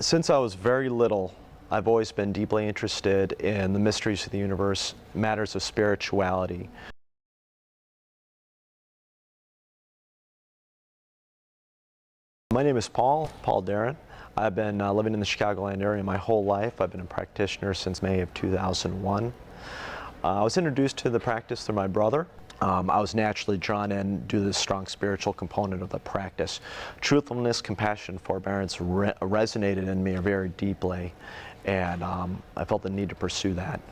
Since I was very little, I've always been deeply interested in the mysteries of the universe, matters of spirituality. My name is Paul Darin. I've been living in the Chicagoland area my whole life. I've been a practitioner since May of 2001. I was introduced to the practice through my brother. I was naturally drawn in due to the strong spiritual component of the practice. Truthfulness, compassion, forbearance resonated in me very deeply, and I felt the need to pursue that.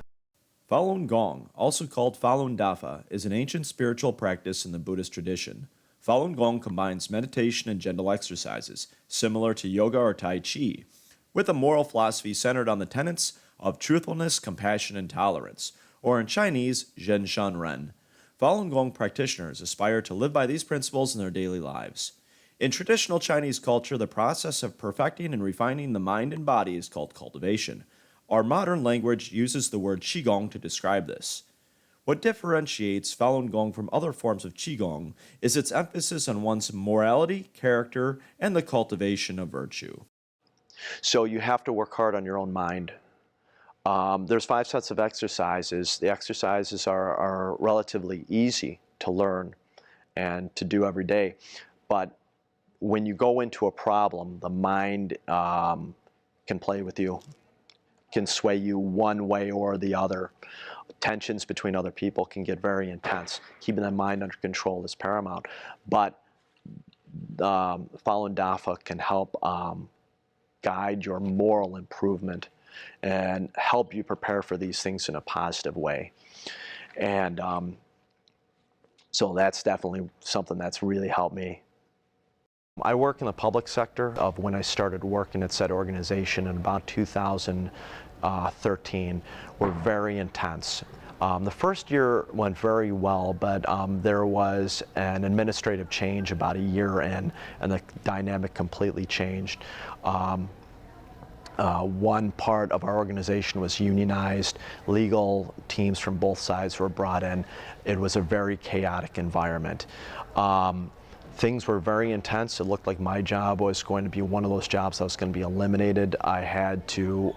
Falun Gong, also called Falun Dafa, is an ancient spiritual practice in the Buddhist tradition. Falun Gong combines meditation and gentle exercises, similar to yoga or Tai Chi, with a moral philosophy centered on the tenets of truthfulness, compassion, and tolerance, or in Chinese, Zhen Shan Ren. Falun Gong practitioners aspire to live by these principles in their daily lives. In traditional Chinese culture, the process of perfecting and refining the mind and body is called cultivation. Our modern language uses the word Qigong to describe this. What differentiates Falun Gong from other forms of Qigong is its emphasis on one's morality, character, and the cultivation of virtue. So you have to work hard on your own mind. There's 5 sets of exercises. The exercises are relatively easy to learn and to do every day. But when you go into a problem, the mind can play with you, can sway you one way or the other. Tensions between other people can get very intense. Keeping the mind under control is paramount. But Falun Dafa can help guide your moral improvement and help you prepare for these things in a positive way. And so that's definitely something that's really helped me. I work in the public sector. Of when I started working at said organization in about 2013 were very intense. The first year went very well, but there was an administrative change about a year in, and the dynamic completely changed. One part of our organization was unionized. Legal teams from both sides were brought in. It was a very chaotic environment. Things were very intense. It looked like my job was going to be one of those jobs that was going to be eliminated. I had to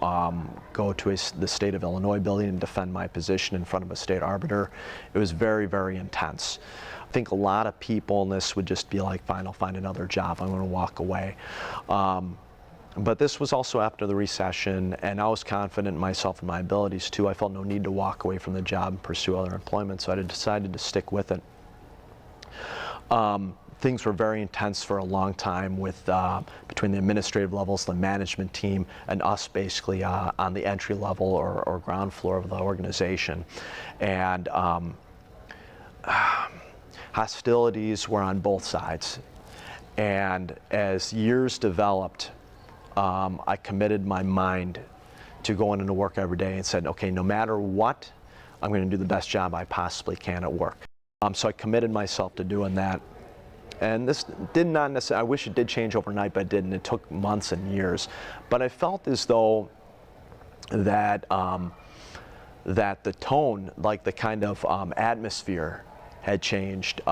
go to the state of Illinois building and defend my position in front of a state arbiter. It was very, very intense. I think a lot of people in this would just be like, fine, I'll find another job. I'm going to walk away. But this was also after the recession, and I was confident in myself and my abilities too. I felt no need to walk away from the job and pursue other employment, so I decided to stick with it. Things were very intense for a long time with between the administrative levels, the management team, and us basically on the entry level or ground floor of the organization. And hostilities were on both sides. And as years developed, I committed my mind to going into work every day and said, okay, no matter what, I'm going to do the best job I possibly can at work. So I committed myself to doing that. And this did not necessarily, I wish it did change overnight, but it didn't. It took months and years. But I felt as though that, that the tone, like the kind of atmosphere had changed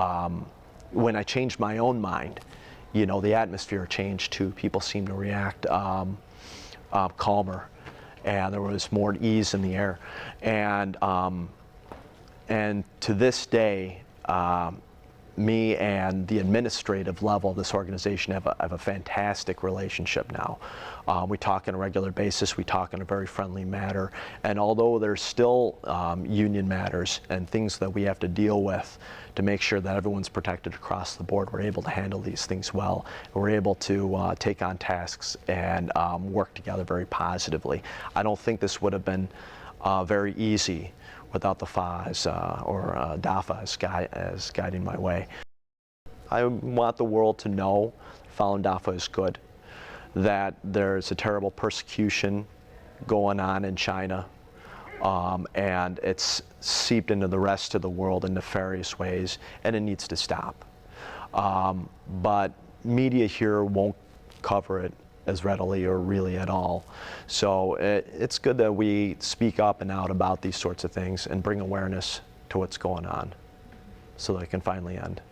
when I changed my own mind. You know, the atmosphere changed too. People seemed to react calmer, and there was more ease in the air. And to this day, me and the administrative level of this organization have a fantastic relationship now. We talk on a regular basis, we talk in a very friendly manner, and although there's still union matters and things that we have to deal with to make sure that everyone's protected across the board, we're able to handle these things well. We're able to take on tasks and work together very positively. I don't think this would have been very easy without the Fa or Dafa as guiding my way. I want the world to know Falun Dafa is good, that there's a terrible persecution going on in China, and it's seeped into the rest of the world in nefarious ways, and it needs to stop. But media here won't cover it as readily or really at all. So it's good that we speak up and out about these sorts of things and bring awareness to what's going on so that it can finally end.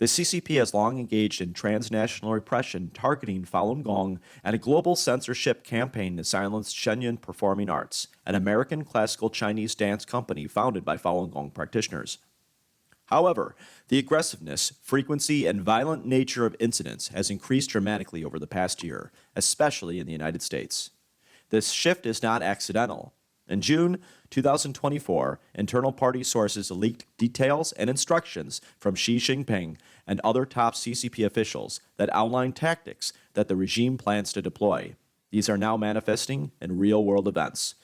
The CCP has long engaged in transnational repression targeting Falun Gong and a global censorship campaign to silence Shenyun Performing Arts, an American classical Chinese dance company founded by Falun Gong practitioners. However, the aggressiveness, frequency, and violent nature of incidents has increased dramatically over the past year, especially in the United States. This shift is not accidental. In June 2024, internal party sources leaked details and instructions from Xi Jinping and other top CCP officials that outline tactics that the regime plans to deploy. These are now manifesting in real-world events.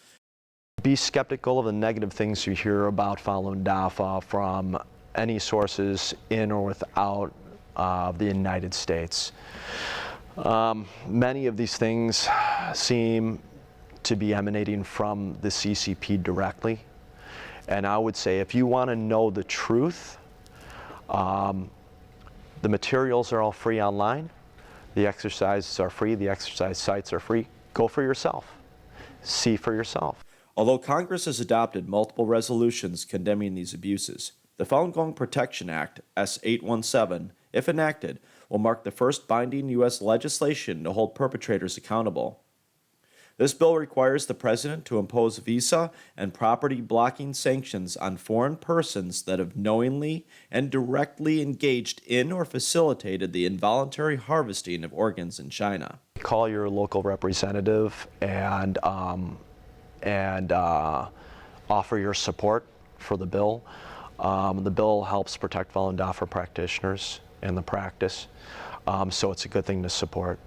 Be skeptical of the negative things you hear about Falun Dafa from any sources in or without the United States. Many of these things seem to be emanating from the CCP directly. And I would say if you want to know the truth, the materials are all free online. The exercises are free. The exercise sites are free. Go for yourself. See for yourself. Although Congress has adopted multiple resolutions condemning these abuses, the Falun Gong Protection Act, S-817, if enacted, will mark the first binding U.S. legislation to hold perpetrators accountable. This bill requires the President to impose visa and property blocking sanctions on foreign persons that have knowingly and directly engaged in or facilitated the involuntary harvesting of organs in China. Call your local representative and offer your support for the bill. The bill helps protect Falun Dafa practitioners and the practice, so it's a good thing to support.